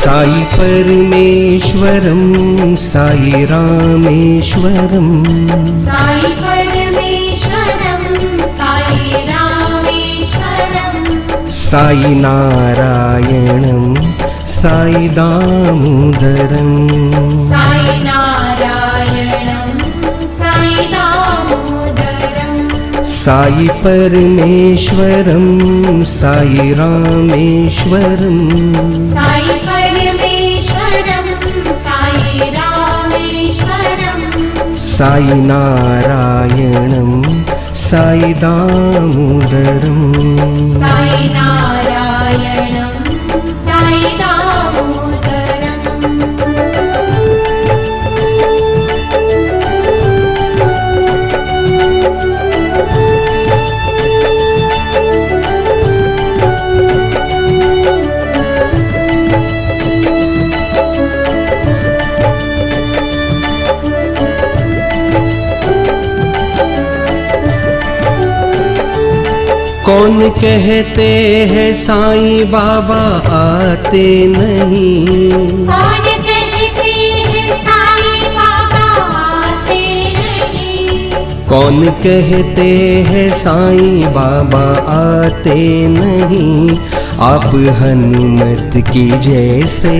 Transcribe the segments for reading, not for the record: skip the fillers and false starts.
साई परमेश्वरं साई रामेश्वरं साई परमेश्वरं साई रामेश्वरं साई नारायणं साई दामोदरं साई नारायणं साई दामोदरं साई परमेश्वरं साई रामेश्वरं साई परमेश्वरं साई रामेश्वरं साई नारायणं साई दामोदरं साई नारायणं साई दामोदरं कौन कहते हैं साईं बाबा आते नहीं, कौन कहते हैं साईं बाबा आते नहीं, कौन कहते हैं साईं बाबा आते नहीं। आप हनुमत की जैसे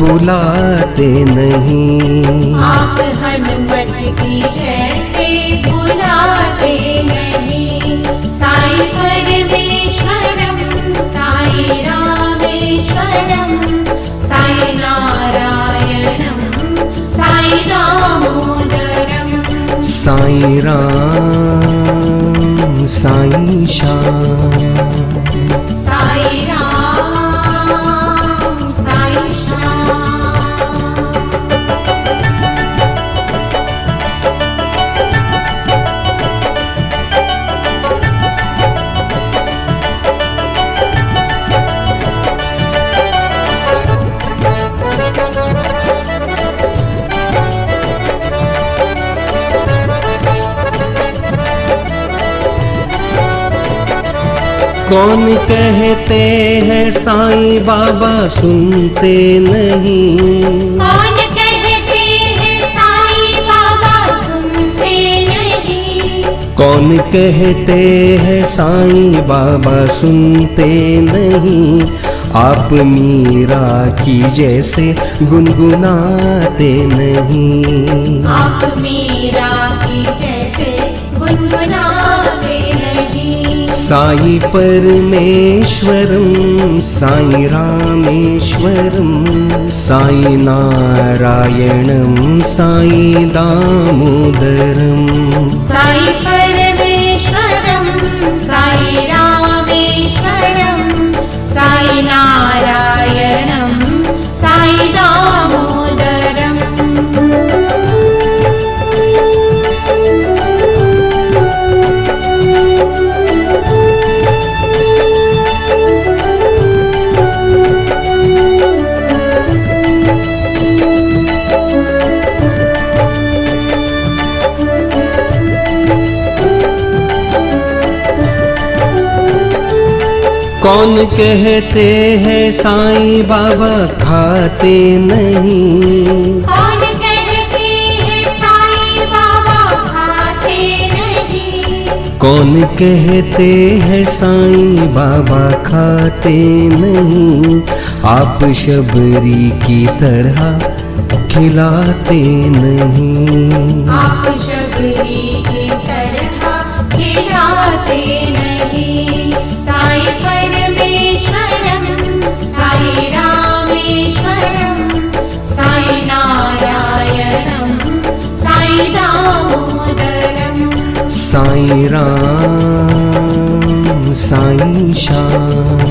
बुलाते नहीं, आप हनुमत की जैसे बुलाते नहीं। साई परमेश्वरं साई रामेश्वरं साई नारायणं साई दामोदरं साईं राम साईं श्याम साई राम साई श्याम। कौन कहते हैं साईं बाबा सुनते नहीं, कौन कहते हैं साईं बाबा सुनते नहीं, कौन कहते हैं साईं बाबा सुनते नहीं। आप मीरा की जैसे गुनगुनाते नहीं, आप मीरा की जैसे गुनगुनाते नहीं। साई परमेश्वरं साई रामेश्वरं साई नारायणं साई दामोदरं साई परमेश्वरं साई रामेश्वरं साई नारायणं साई दामोदरं कौन कहते हैं साईं बाबा खाते नहीं, कौन कहते हैं साईं बाबा खाते नहीं, कौन कहते हैं साईं बाबा खाते नहीं। आप शबरी की तरह खिलाते नहीं, आप शबरी की तरह खिलाते नहीं। साई परमेश्वरं साई रामेश्वरं साई नारायणं साई दामोदरं साईं राम साईं श्याम।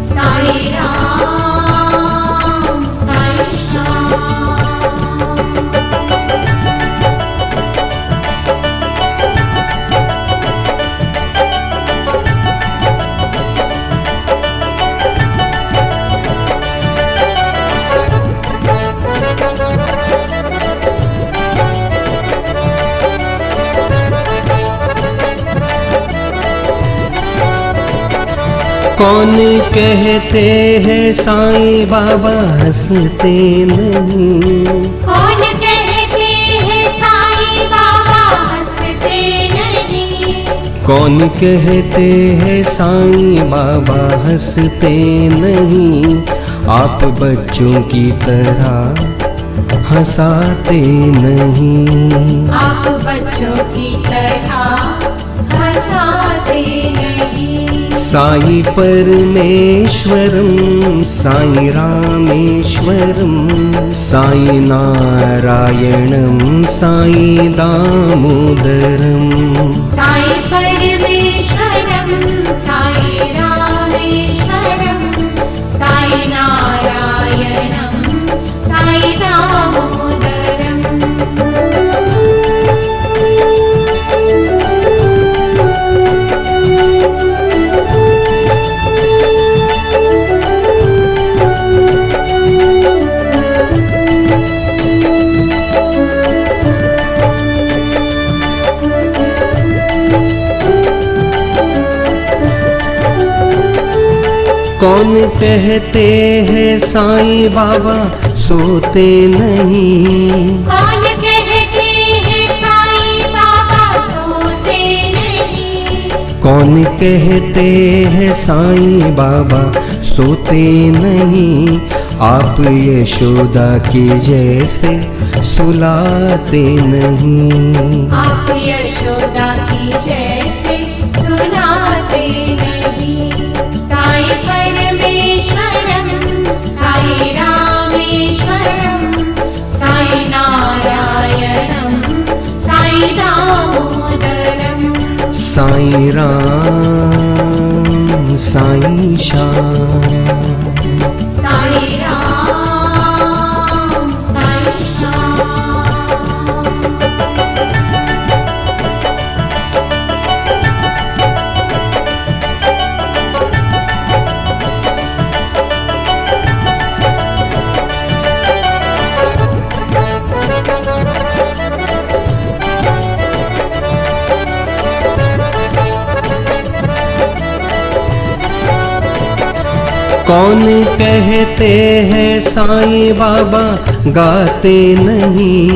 साई राम साई श्याम। कौन कहते हैं साईं बाबा हंसते नहीं। कौन कहते हैं साईं बाबा हंसते नहीं। कौन कहते हैं साईं बाबा हंसते नहीं। आप बच्चों की तरह हंसाते नहीं। आप बच्चों की तरह हंसाते नहीं। साई परमेश्वरम साई रामेश्वरम साई नारायणम साई दामोदरम। साई परमेश्वरम साई रामेश्वरम साई नारायणम साई दामोदरम। कौन कहते हैं साईं बाबा सोते नहीं। कौन कहते हैं साईं बाबा सोते नहीं। कौन कहते हैं साईं बाबा सोते नहीं। आप यशोदा की जैसे सुलाते नहीं। आप यशोदा की जैसे सुनाते नहीं। साई परमेश्वरम साई रामेश्वरम साई नारायणम साई दामोदरम। साई राम साई श्याम। साई राम साई श्याम। कौन कहते हैं साईं बाबा गाते नहीं।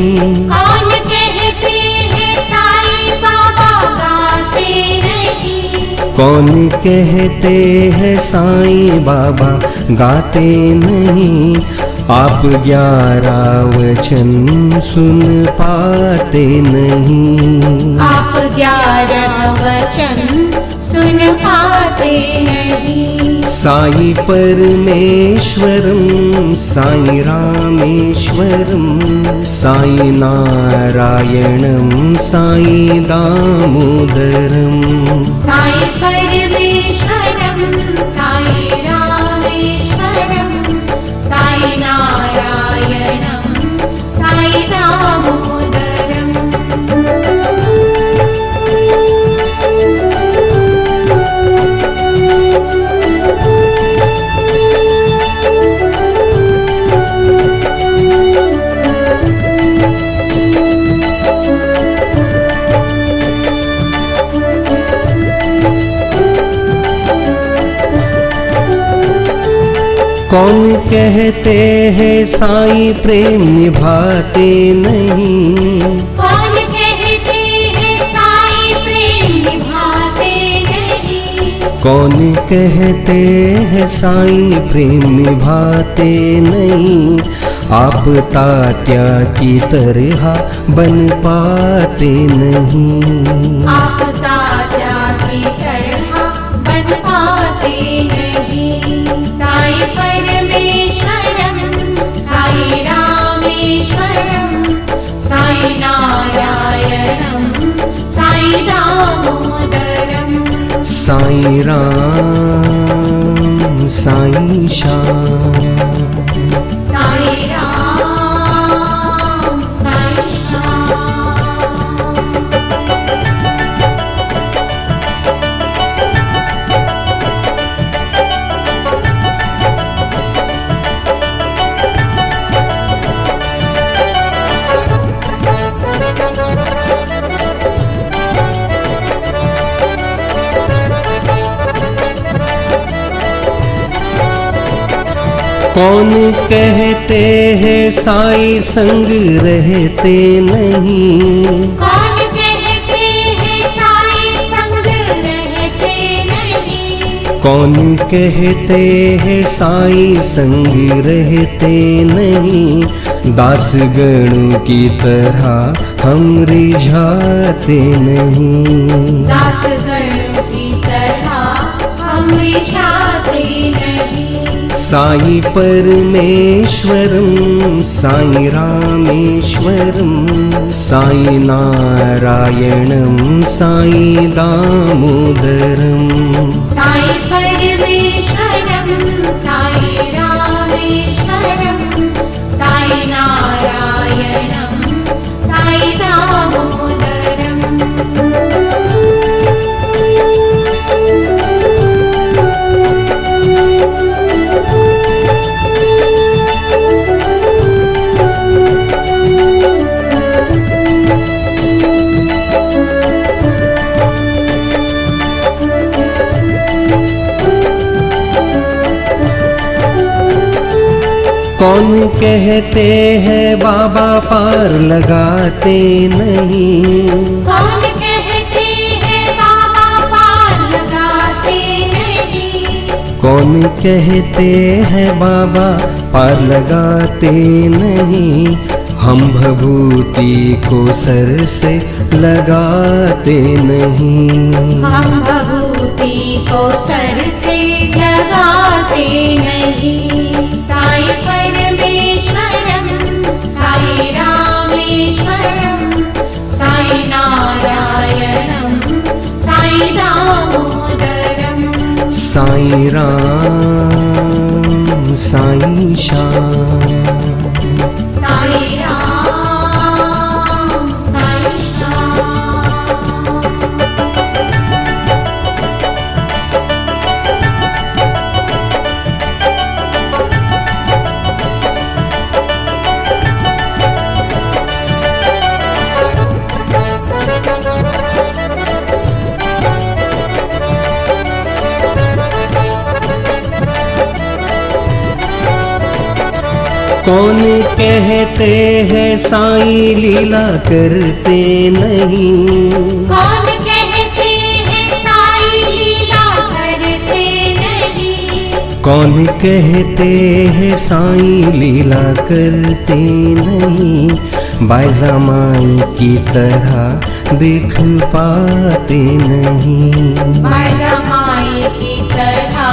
कौन कहते हैं साईं बाबा गाते नहीं। कौन कहते हैं साईं बाबा गाते नहीं। आप 11 वचन सुन पाते नहीं। आप 11 वचन सुन पाते नहीं। साई परमेश्वरम साई रामेश्वरम साई नारायणम साई दामोदरम। साई परमेश्वरम साई रामेश्वरम साई नारायणम साई दामोदरम। कौन कहते हैं साईं प्रेम निभाते नहीं। कौन कहते हैं साईं प्रेम निभाते नहीं। कौन कहते हैं साईं प्रेम निभाते नहीं। आप तात्या की तरह बन पाते नहीं। आप तात्या की तरह बन पाते नहीं। साई परमेश्वरम साई रामेश्वरम साई नारायणम साई दामोदरम। साईं राम साईं श्याम। साईं राम साईं श्याम। कौन कहते हैं साई संग रहते नहीं। कौन कहते हैं साई संग रहते नहीं। कौन कहते हैं साई संग रहते नहीं। दास गणों की तरह हम रिझाते नहीं। दास गणों की तरह हम रिझाते नहीं। साई परमेश्वरम साई रामेश्वरम साई नारायणम साई दामोदरम। साई परमेश्वरम साई रामेश्वरम साई नारायणम साई दामोदरम। कौन कहते हैं बाबा पार लगाते नहीं। कौन कहते हैं बाबा पार लगाते नहीं। कौन कहते हैं बाबा पार लगाते नहीं। हम भभूति को सर से लगाते नहीं। हम भभूति को सर से लगाते नहीं। साई परमेश्वरम साई रामेश्वरम साई नारायणम साई दामोदरम। साईं राम साईं श्याम। साई राम साई श्याम। कौन कहते हैं साईं लीला करते नहीं। कौन कहते हैं साई लीला करते नहीं। कौन कहते हैं साईं लीला करते नहीं। बायजा माई की तरह देख पाते नहीं। बायजा माई की तरह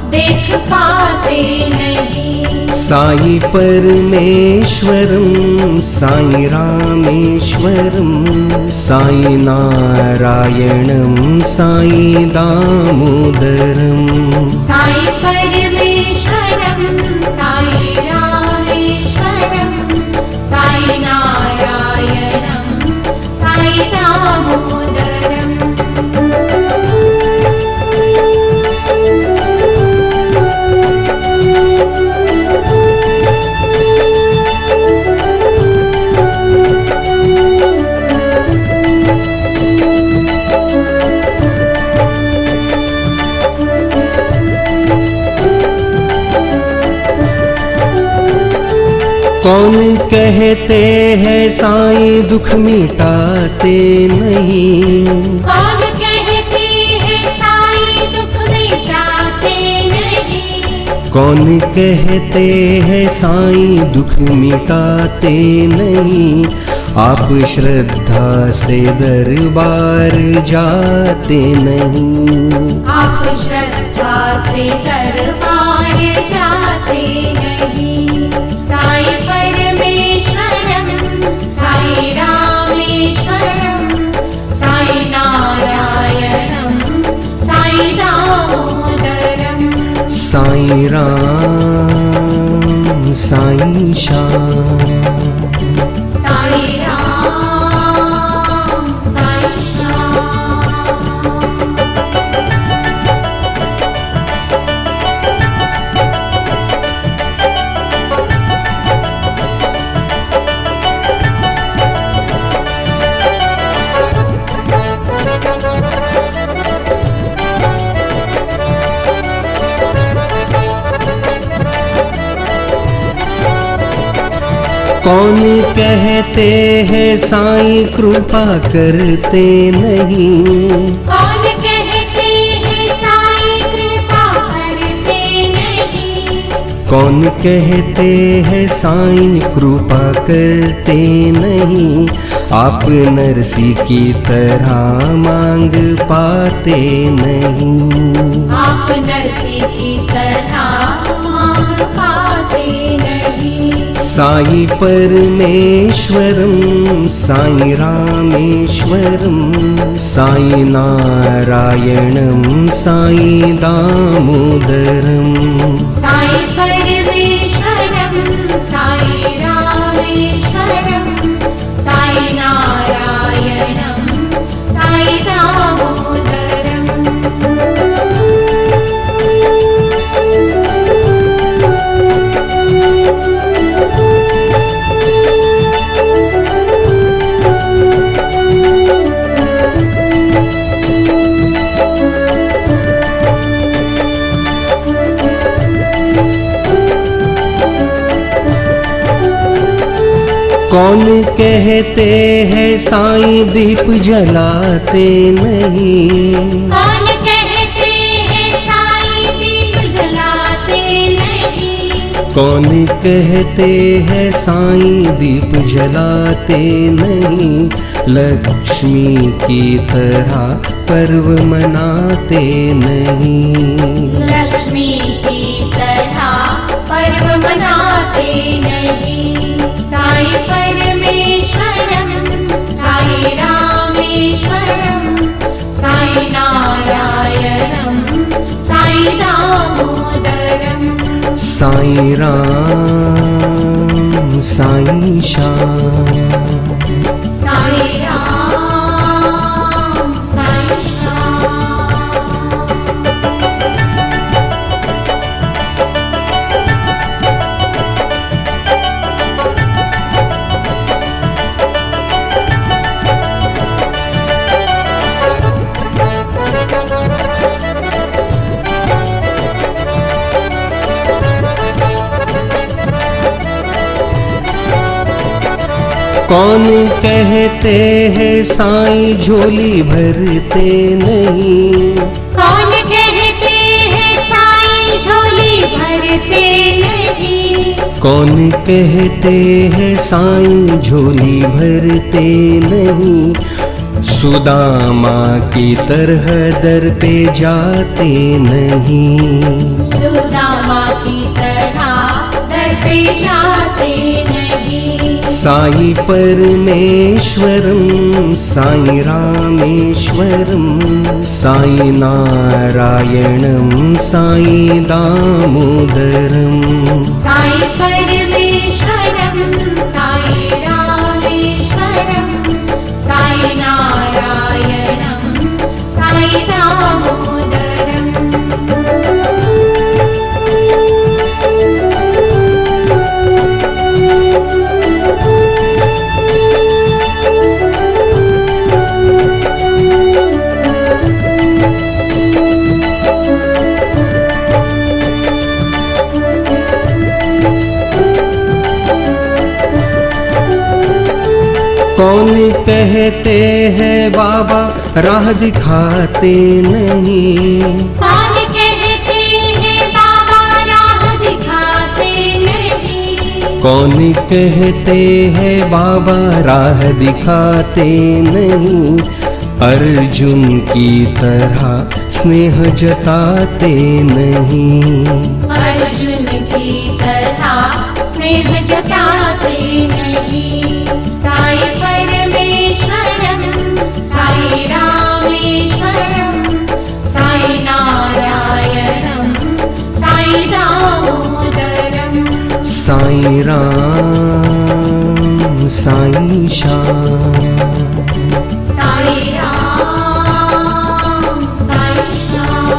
देख पाते नहीं। साई परमेश्वरम साई रामेश्वरम साई नारायणम साई दामोदरम। साई परमेश्वरम साई रामेश्वरम साई नारायणम साई दामोदरम। कौन कहते हैं साईं दुख मिटाते नहीं। कौन कहते हैं साई दुख मिटाते नहीं। कौन कहते हैं साईं दुख मिटाते नहीं। आप श्रद्धा से दरबार जाते नहीं। आप श्रद्धा से दरबार जाते नहीं। साई परमेश्वरम साई रामेश्वरम साई नारायणम साई साईं राम साईं श्याम। साईं राम साईं श्याम। कौन कहते हैं साईं कृपा करते नहीं। कौन कहते हैं साईं कृपा करते नहीं। कौन कहते हैं साईं कृपा करते नहीं। आप नरसी की तरह मांग पाते नहीं। आप नरसी की तरह मांग पाते नहीं। साई परमेश्वरम साई रामेश्वरम साई नारायणम साई दामोदरम। साई परमेश्वरम साई रामेश्वरम साई नारायणम साई दामोदरम। कौन कहते हैं साईं दीप जलाते नहीं। कौन कहते हैं साईं दीप जलाते नहीं। कौन कहते हैं साईं दीप जलाते नहीं। लक्ष्मी की तरह पर्व मनाते नहीं। लक्ष्मी की तरह पर्व मनाते नहीं। साई परमेश्वरम साई रामेश्वरम साई नारायणम साई दामोदरम। साईं राम साईं श्याम। साई राम साई श्याम। कौन कहते हैं साईं झोली भरते नहीं। कौन कहते हैं साईं झोली भरते नहीं। कौन कहते हैं साईं झोली भरते नहीं। सुदामा की तरह दर पे जाते नहीं। सुदामा की तरह दर पे जाते नहीं। साई परमेश्वरम साई रामेश्वरम साई नारायणम साई दामोदरम। साई परमेश्वरम साई रामेश्वरम साई नारायणम साई दामोदरम। कौन कहते हैं बाबा राह दिखाते नहीं। कौन कहते हैं बाबा राह दिखाते नहीं। कौन कहते हैं बाबा राह दिखाते नहीं। अर्जुन की तरह स्नेह जताते नहीं। अर्जुन की तरह स्नेह जताते नहीं। साई परमेश्वरम साई रामेश्वरम साई नारायणम साई साईं राम साईं श्याम। साईं राम साईं श्याम।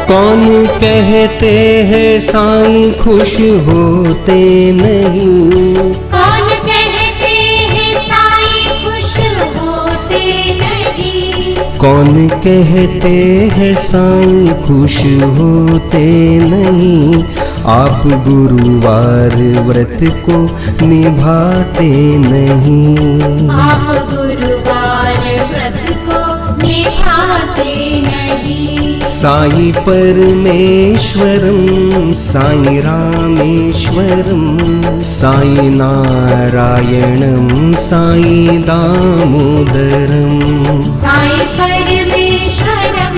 कौन कहते हैं साईं खुश होते नहीं। कौन कहते हैं साईं खुश होते नहीं। कौन कहते हैं साईं खुश होते नहीं। आप गुरुवार व्रत को निभाते नहीं। आप गुरुवार व्रत को निभाते नहीं। साईं परमेश्वरम साईं रामेश्वरम साईं नारायणम साईं दामोदरम। साईं परमेश्वरम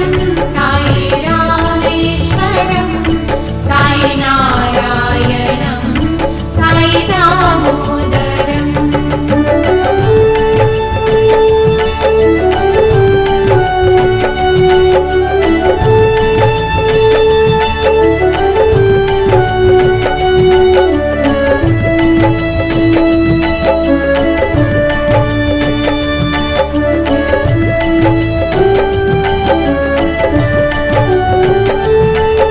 साईं रामेश्वरम साईं नारायणम साईं दामोदरम।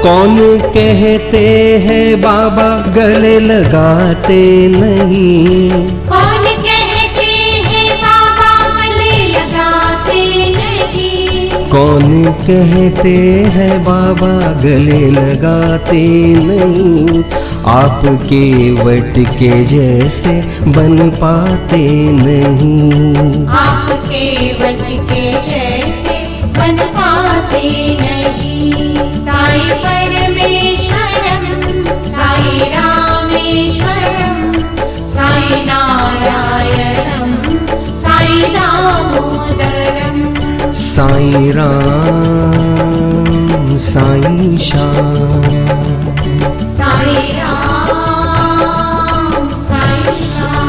कौन कहते हैं बाबा गले लगाते नहीं। कौन कहते हैं बाबा गले लगाते नहीं। कौन कहते हैं बाबा गले लगाते नहीं। आपके वट के जैसे बन पाते नहीं। आपके वट के जैसे बन पाते नहीं। साईं परमेश्वरम साईं रामेश्वरम साईं नारायणम साईं दामोदरम। साईं राम साईं श्याम। साईं राम साईं श्याम।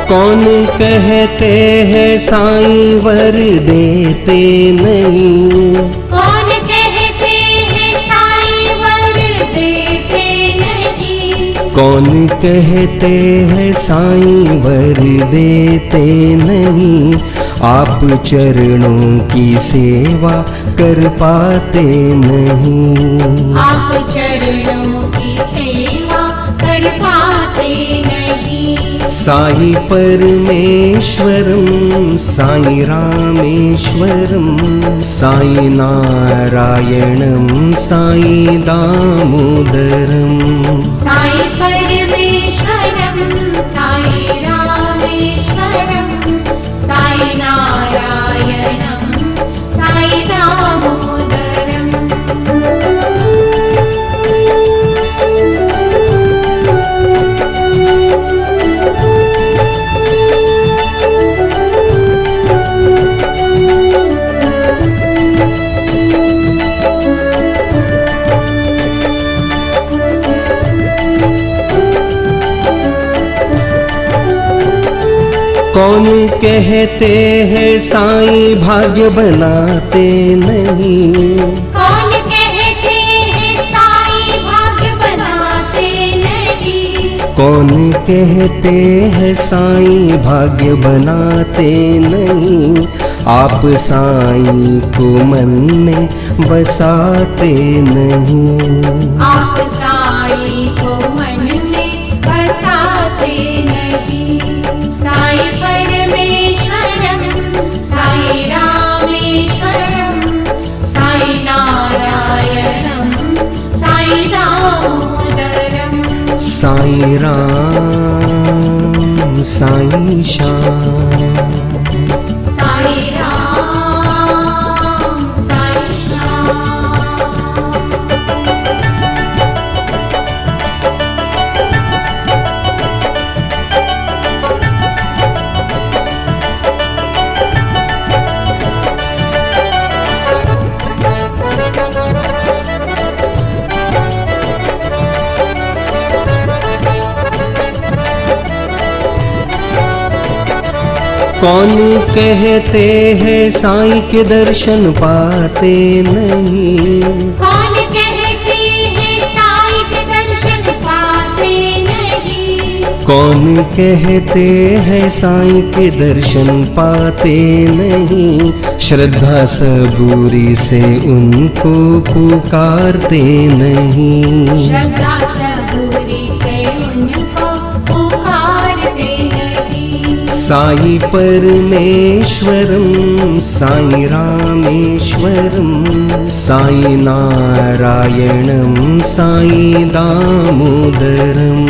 कौन कहते हैं साईं वर देते नहीं। कौन कहते हैं साईं वर देते नहीं। कौन कहते हैं साईं वर देते नहीं। आप चरणों की सेवा कर पाते नहीं। आप चरणों की सेवा कर पाते नहीं। साईं परमेश्वरम साईं रामेश्वरम साईं नारायणम साईं दामोदरम। साईं परमेश्वरम साईं रामेश्वरम साईं नारायणम साईं दामोदरम। कौन कहते हैं साईं भाग्य बनाते नहीं। कौन कहते हैं साईं भाग्य बनाते नहीं। कौन कहते हैं साईं भाग्य बनाते नहीं। आप साईं को मन में बसाते नहीं। आप साईं को मन में बसाते नहीं। साईं परमेश्वरम साईं रामेश्वरम साईं नारायणम साईं साईं राम साईं श्याम। साईं राम साईं श्याम। कौन कहते हैं साईं के दर्शन पाते नहीं। कौन कहते हैं साईं के दर्शन पाते नहीं। कौन कहते हैं साईं के दर्शन पाते नहीं। श्रद्धा सबूरी से उनको पुकारते नहीं। श्रद्धा सबूरी से उनको पुकारते नहीं। साई परमेश्वरम साई रामेश्वरम साई नारायणम साई दामोदरम।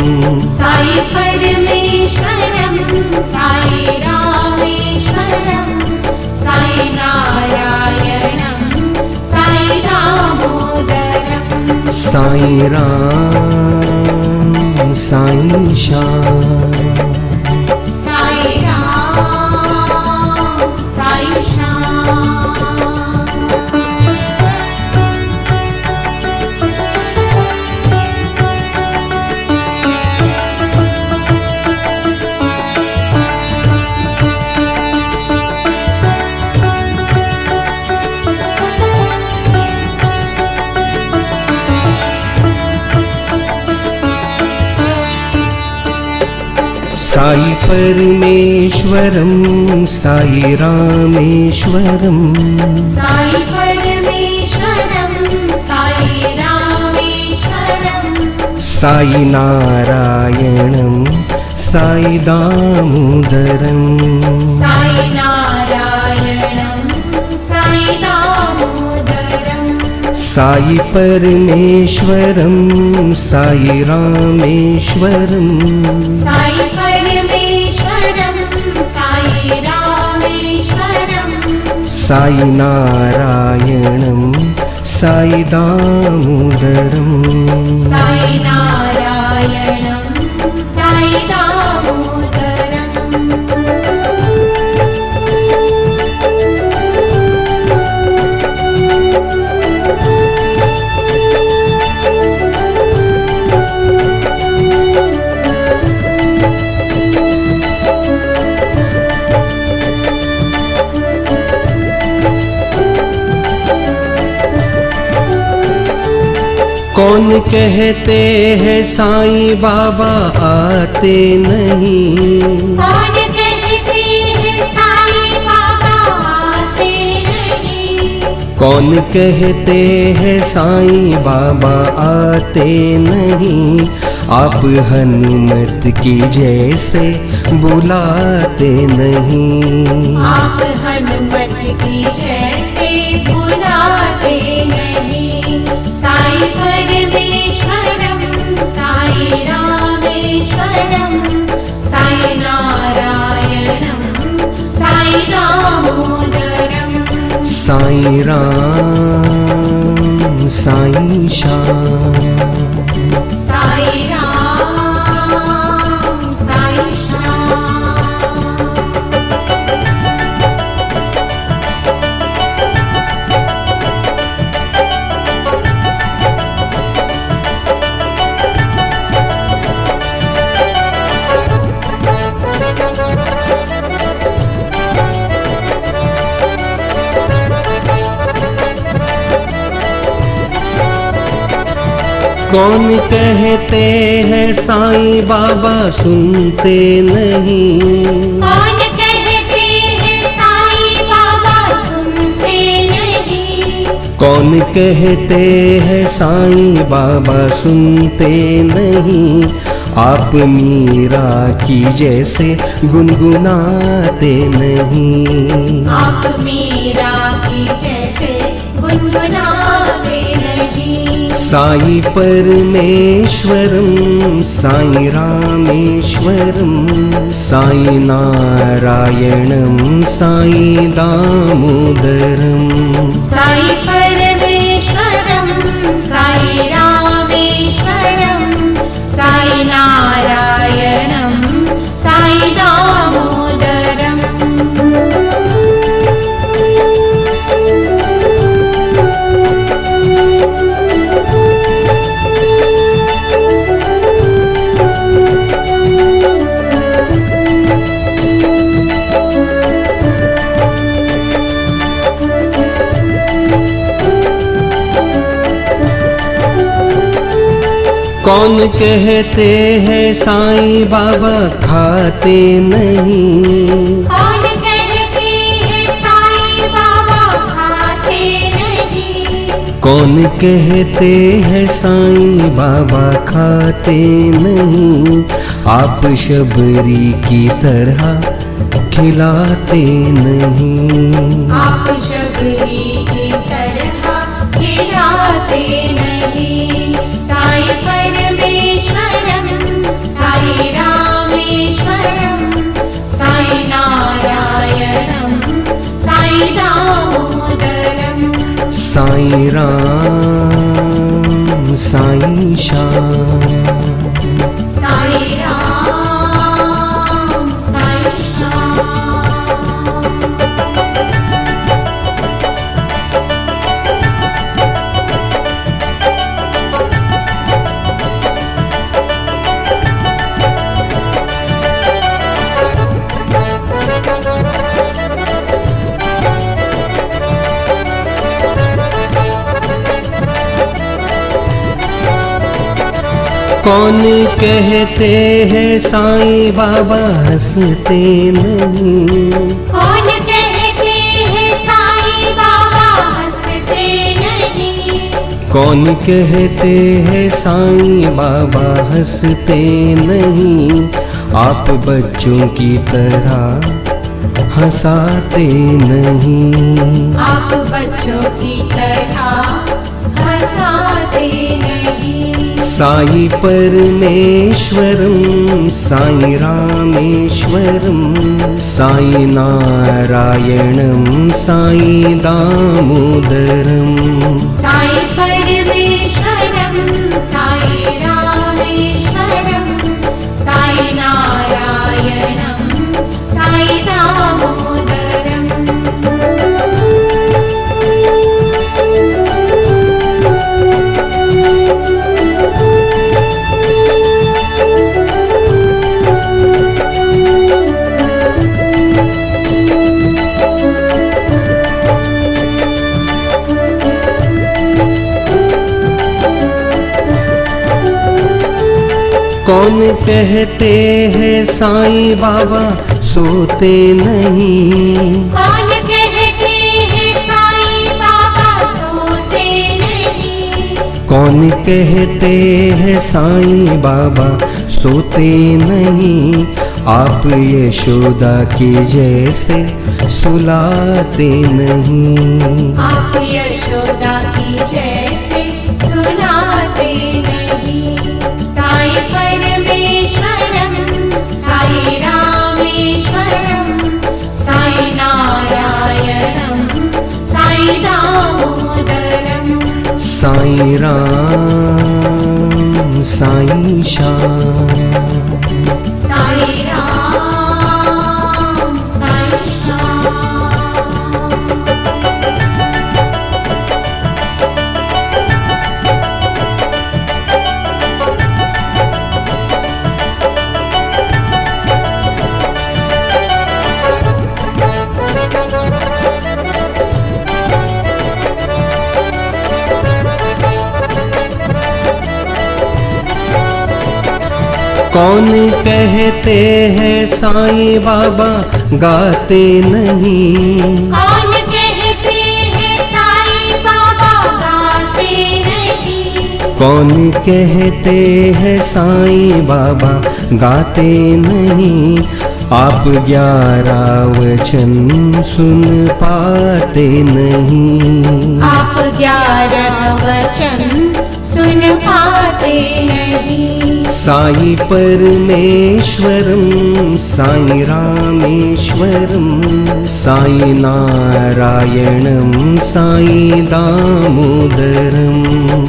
साई परमेश्वरम साई रामेश्वरम साई नारायणम साई दामोदरम। साई राम साई श्याम। साई राम साई श्याम। साई परमेश्वरम साई रामेश्वरम साई परमेश्वरम साई रामेश्वरम साई नारायणम साई दामोदरम। साई नारायणम साई दामोदरम। साई परमेश्वरम साई रामेश्वरम साई परमेश्वरम साई रामेश्वरम साई नारायणम साई दामोदरम। साई नारायणम साई दामोदरम। कौन कहते हैं साईं बाबा आते नहीं। कौन कहते हैं साईं बाबा आते नहीं। कौन कहते हैं साईं बाबा आते नहीं। आप हनुमत की जैसे बुलाते नहीं। आप हनुमत की जैसे बुलाते नहीं। साई परमेश्वरम साई रामेश्वरम साई नारायणम साई दामोदरम। साई राम साई श्याम। साई राम साई श्याम। कौन कहते हैं साईं बाबा सुनते नहीं। कौन कहते हैं साईं बाबा सुनते नहीं। कौन कहते हैं साईं बाबा सुनते नहीं। आप मीरा की जैसे गुनगुनाते नहीं। आप मीरा की जैसे गुनगुनाते नहीं। साई परमेश्वरं साई रामेश्वरं साई नारायणं साई दामोदरं साई परमेश्वरं साई रामेश्वरं साई नारायणं साई दामोदरम् कौन कहते हैं साईं बाबा खाते नहीं, कौन कहते हैं साईं बाबा खाते नहीं, कौन कहते हैं साईं बाबा खाते नहीं, आप शबरी की तरह खिलाते नहीं, आप शबरी की तरह खिलाते नहीं। साई परमेश्वरं साई रामेश्वरं साई नारायणं साई दामोदरं साई राम साई श्याम साई राम साई श्याम। कौन कहते हैं साईं बाबा हंसते नहीं, कौन कहते हैं साईं बाबा हंसते नहीं, कौन कहते हैं साईं बाबा हंसते नहीं, आप बच्चों की तरह हंसाते नहीं, आप बच्चों की तरह हंसाते नहीं। साई परमेश्वरं साई रामेश्वरं साई नारायणं साई दामोदरं साई परमेश्वरं साई रामेश्वरं साई नारायणं साई दामोदरम्। कौन कहते हैं साईं बाबा सोते नहीं, कौन कहते हैं साईं बाबा सोते नहीं, कौन कहते हैं साईं बाबा सोते नहीं, आप यशोदा की जैसे सुलाते नहीं, आप यशोदा की जैसे सुनाते नहीं। साई परमेश्वरं साई रामेश्वरं साई नारायणं साई दामोदरं साई राम साई श्याम साई राम साई श्याम। कौन कहते हैं साईं बाबा गाते नहीं, कौन कहते हैं साईं बाबा गाते नहीं, कौन कहते हैं साईं बाबा गाते नहीं, आप 11 वचन सुन पाते नहीं। आप 11 वचन सुन पाते नहीं। साई परमेश्वरम साई रामेश्वरम साई नारायणम साई दामोदरम।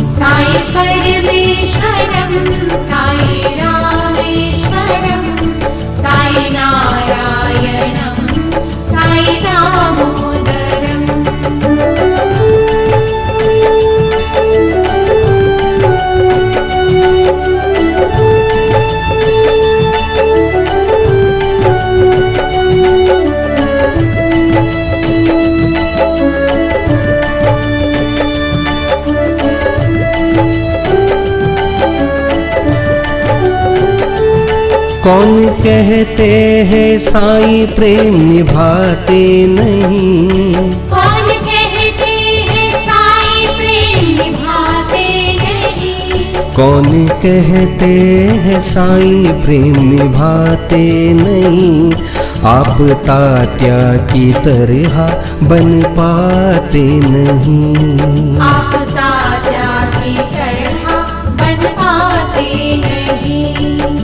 साई परमेश्वरम साई रामेश्वरम साई नारायणम साई दामोदरम। कौन कहते हैं साईं प्रेम निभाते नहीं। कौन कहते हैं साईं प्रेम निभाते नहीं। कौन कहते हैं साईं प्रेम निभाते नहीं। आप तात्या की तरह बन पाते नहीं। आप तात्या की तरह बन पाते नहीं।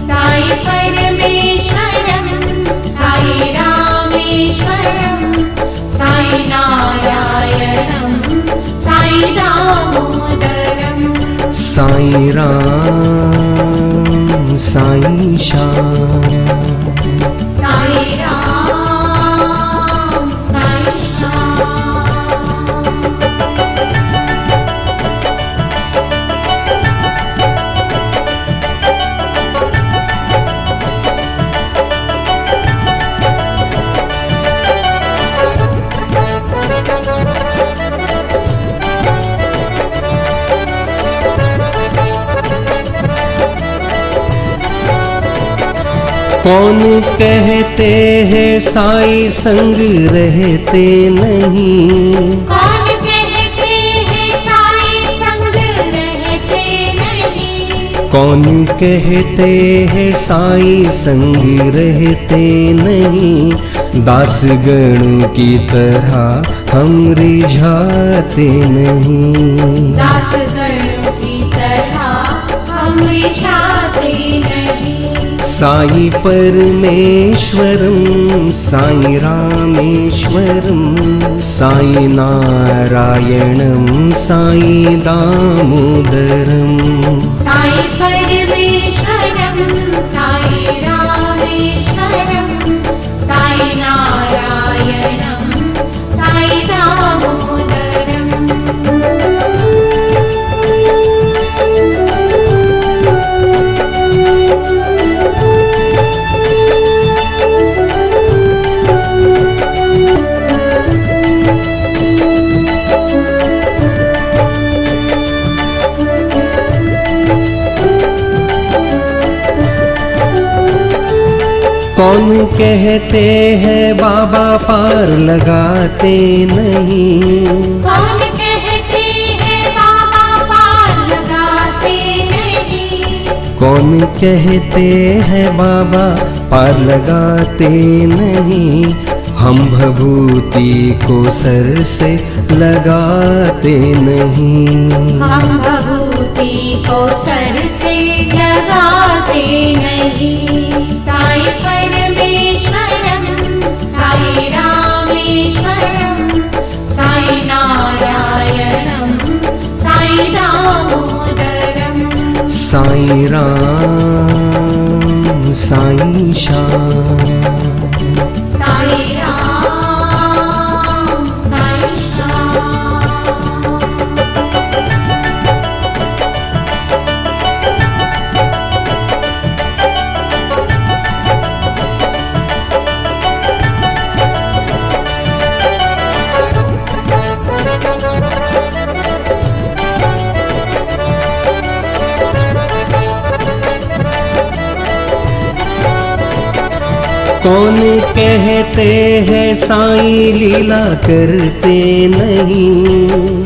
साई परमेश्वरम साई रामेश्वरम साई नारायणम साई दामोदरम। साई राम साई श्याम साई राम साई श्याम। कौन कहते हैं साई संग रहते नहीं। कौन कहते हैं साई संग रहते नहीं। कौन कहते हैं साई संग रहते नहीं। दास गण की तरह हम रिझाते नहीं। दास गण की तरह हम रिझाते नहीं। साई परमेश्वरम साई रामेश्वरम साई नारायणम साई दामोदरम। साई परमेश्वरम साई रामेश्वरम साई नारायणम साई दामोदरम। कौन कहते हैं बाबा पार लगाते नहीं। कौन कहते हैं बाबा पार लगाते नहीं। कौन कहते हैं बाबा पार लगाते नहीं। हम भभूति को सर से लगाते नहीं। हम भभूति को सर से लगाते नहीं। साई परमेश्वरम साई रामेश्वरम साई नारायणम साई दामोदरम। साई राम साई श्याम साई राम साई श्याम। कौन कहते हैं साईं लीला करते नहीं।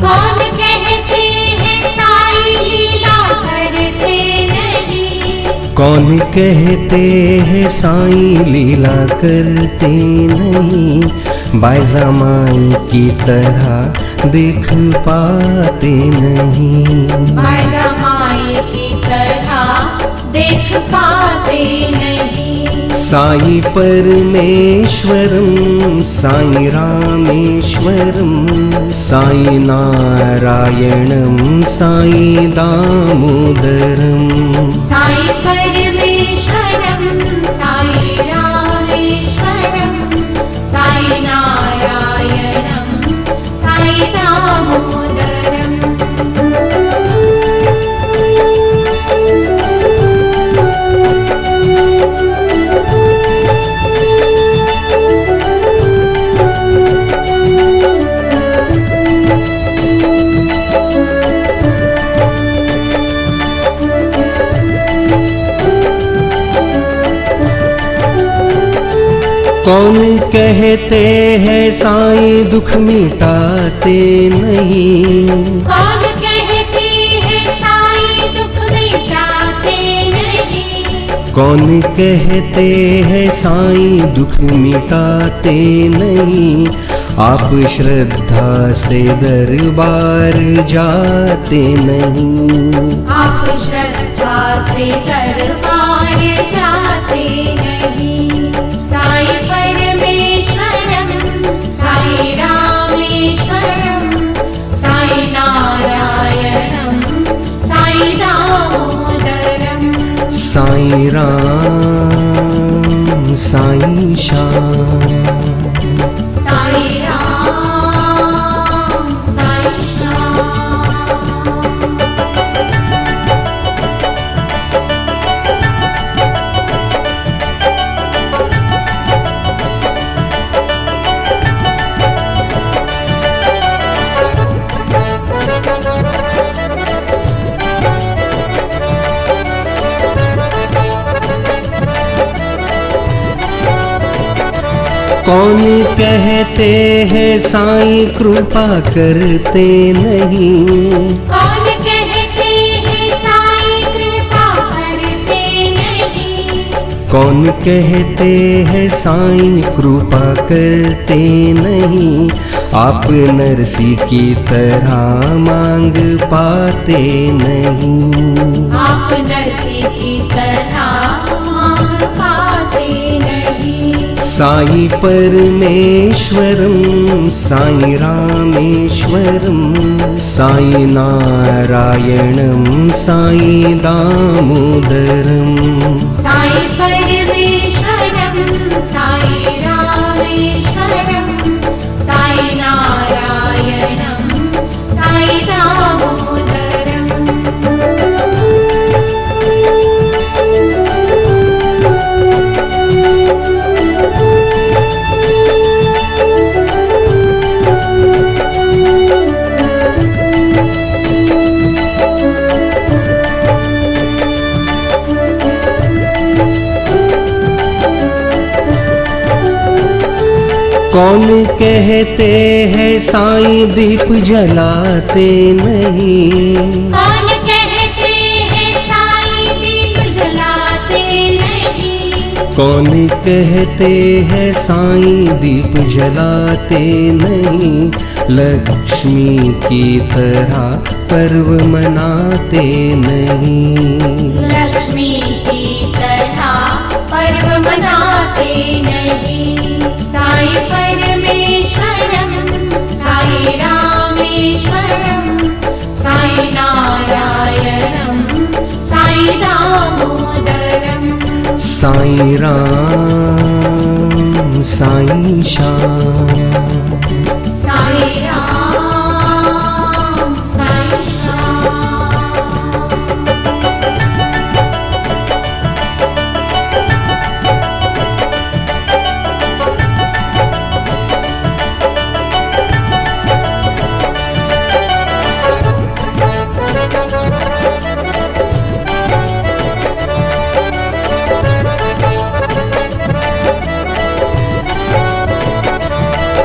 कौन कहते हैं साईं लीला करते नहीं। कौन कहते हैं साईं लीला करते नहीं, बायजा माई की तरह देख पाते नहीं। बायजा माई की तरह देख पाते नहीं। साई परमेश्वरम साई रामेश्वरम, साई नारायणम साई दामोदरम। साई परमेश्वरम साई रामेश्वरम, साई नारायणम साई दामोदरम। कौन कहते हैं साईं दुख मिटाते नहीं, कौन कहते हैं साईं दुख मिटाते नहीं। कौन कहते हैं साईं दुख मिटाते नहीं, आप श्रद्धा से दरबार जाते नहीं। आप श्रद्धा से दरबार जाते नहीं। साई परमेश्वरम साई रामेश्वरम, साई नारायणम साई दामोदरम। साई राम साई श्याम, साई राम साई श्याम। कौन कहते हैं साईं कृपा करते नहीं, कौन कहते हैं साईं कृपा करते नहीं। कौन कहते हैं साईं कृपा करते नहीं, आप नरसी की तरह मांग पाते नहीं। आप नरसी की तरह मांग पाते नहीं। साई परमेश्वरम साई रामेश्वरम, साई नारायणम साई दामोदरम। साई परमेश्वरम साई रामेश्वरम, साई नारायणम साई दामोदरम। कौन कहते हैं साईं दीप जलाते नहीं, कौन कहते हैं साईं दीप जलाते नहीं। कौन कहते हैं साईं दीप जलाते नहीं, लक्ष्मी की तरह पर्व मनाते नहीं। लक्ष्मी की तरह पर्व मनाते नहीं। साई परमेश्वरम साई रामेश्वरम, साई नारायणम साई दामोदरम। साई राम साई श्याम, साई राम साई श्याम।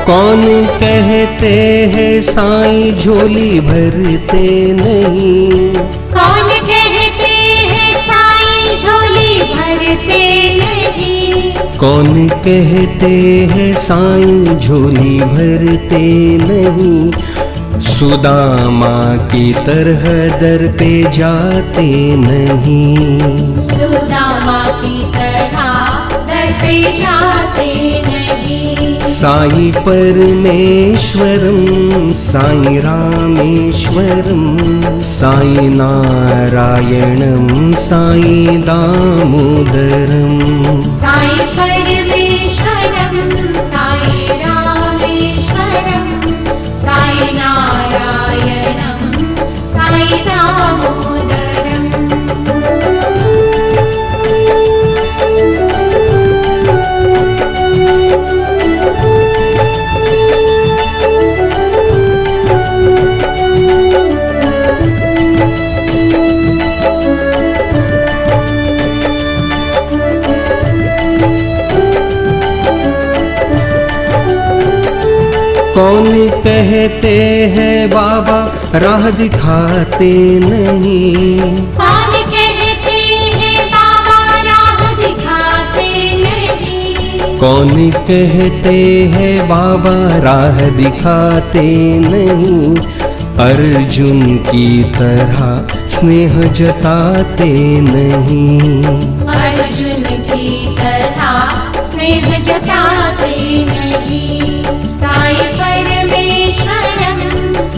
कौन कहते हैं साईं झोली भरते नहीं, कौन कहते हैं साईं झोली नहीं। कौन कहते हैं साईं झोली भरते नहीं, सुदामा की तरह दर पे जाते नहीं। सुदामा की तरह दर पे जाते नहीं। साई परमेश्वरम साई रामेश्वरम, साई नारायणम साई दामोदरम। साई परमेश्वरम साई रामेश्वरम, साई नारायणम साई दामोदरम। कौन कहते हैं बाबा राह दिखाते नहीं, कौन कहते हैं बाबा राह दिखाते नहीं। कौन कहते हैं बाबा राह दिखाते नहीं, अर्जुन की तरह स्नेह जताते नहीं। अर्जुन की तरह स्नेह जताते नहीं। साई परमेश्वरम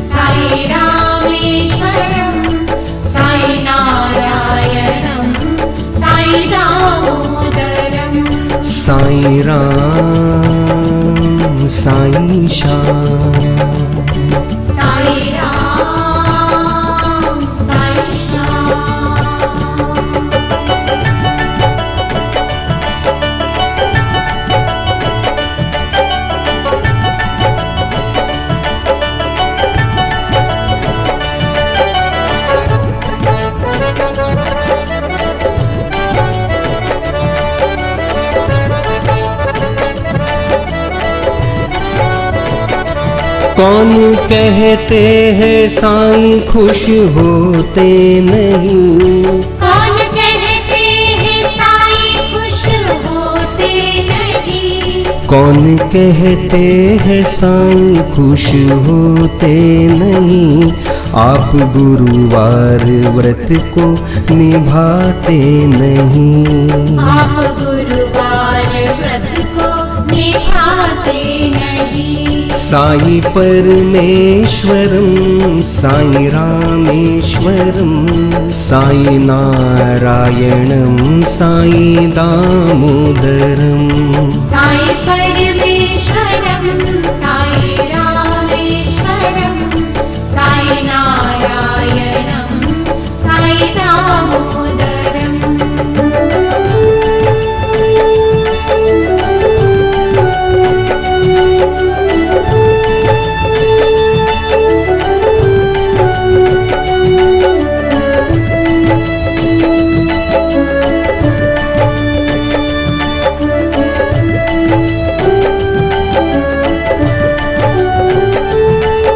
साई रामेश्वरम, साई नारायणम साई दामोदरम। साई राम साई श्याम, साई राम साई श्याम। कौन कहते हैं साईं खुश होते नहीं, कौन कहते हैं साईं खुश होते नहीं। कौन कहते हैं साईं खुश होते नहीं, आप गुरुवार व्रत को निभाते नहीं। आप गुरुवार व्रत को निभाते नहीं। साई परमेश्वरम साई रामेश्वरम, साई नारायणम साई दामोदरम। साई परमेश्वरम साई रामेश्वरम, साई नारायणम साई दामोदरम।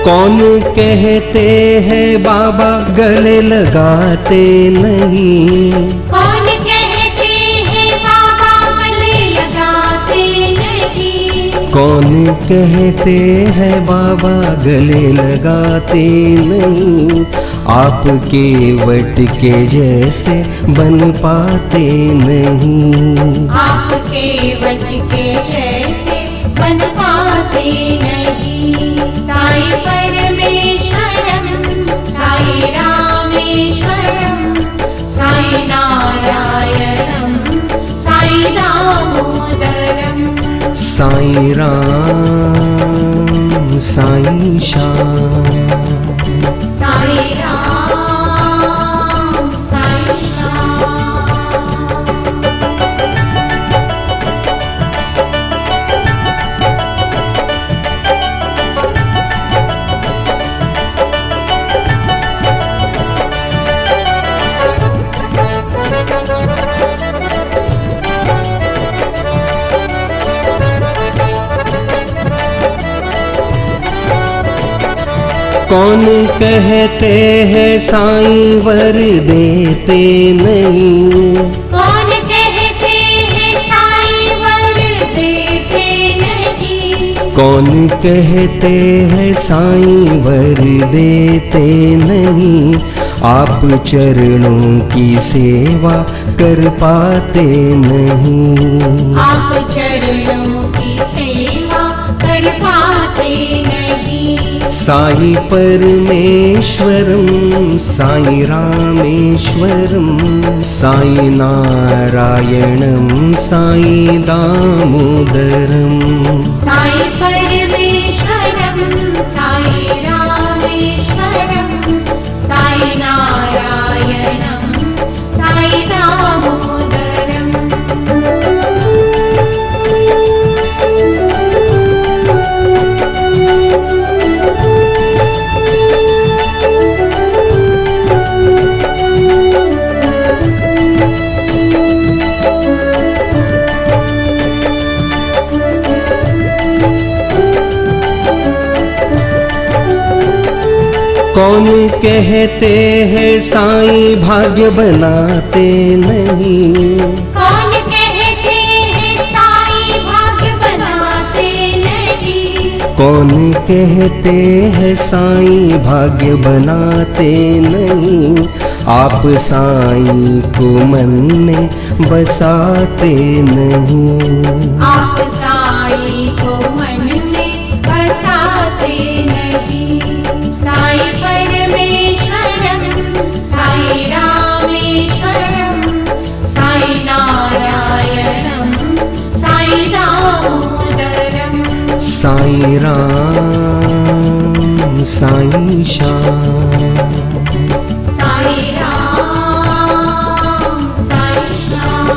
कौन कहते हैं बाबा गले लगाते नहीं, कौन कहते हैं बाबा गले लगाते नहीं। कौन कहते हैं बाबा गले लगाते नहीं, आपके वट के जैसे बन पाते नहीं। आपके वट के जैसे बन पाते नहीं। साई परमेश्वरम साई रामेश्वरम, साई नारायणम साई दामोदरम। साई राम साई श्याम, साई राम साई श्याम। कौन कहते हैं साईं वर देते नहीं, कौन कहते कौन कहते हैं साईं वर देते नहीं, आप चरणों की सेवा कर पाते नहीं। आप चरणों की सेवा कर पाते नहीं। साई परमेश्वरम साई रामेश्वरम, साई नारायणम साई दामोदरम। साई परमेश्वरम साई रामेश्वरम, साई नारायणम साई दामोदरम। कौन कहते हैं साईं भाग्य बनाते नहीं, कौन कहते हैं साईं भाग्य बनाते नहीं। कौन कहते हैं साईं भाग्य बनाते नहीं, आप साईं को मन में बसाते नहीं। आप साईं को मन में बसाते नहीं। साई परमेश्वरम साई रामेश्वरम, साई नारायणम साई दामोदरम। साई राम साई श्याम, साई राम साई श्याम।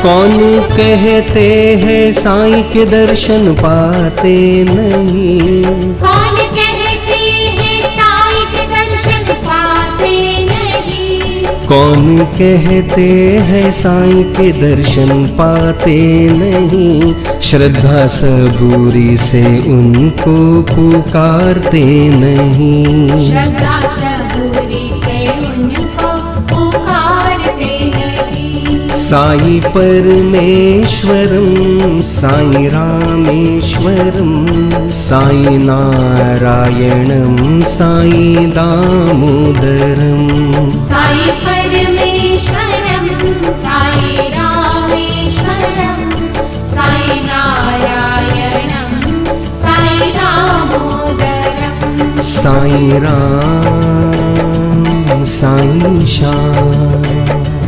कौन कहते हैं साईं के दर्शन पाते नहीं, कौन कहते हैं साईं के दर्शन पाते नहीं। कौन कहते हैं साईं के दर्शन पाते नहीं, श्रद्धा सबूरी से उनको पुकारते नहीं। श्रद्धा सबूरी से उनको पुकारते नहीं। साई परमेश्वरम साई रामेश्वरम, साई नारायणम साई दामोदरम। साई परमेश्वरम साई रामेश्वरम, साई नारायणम साई दामोदरम। साई राम साई श्याम।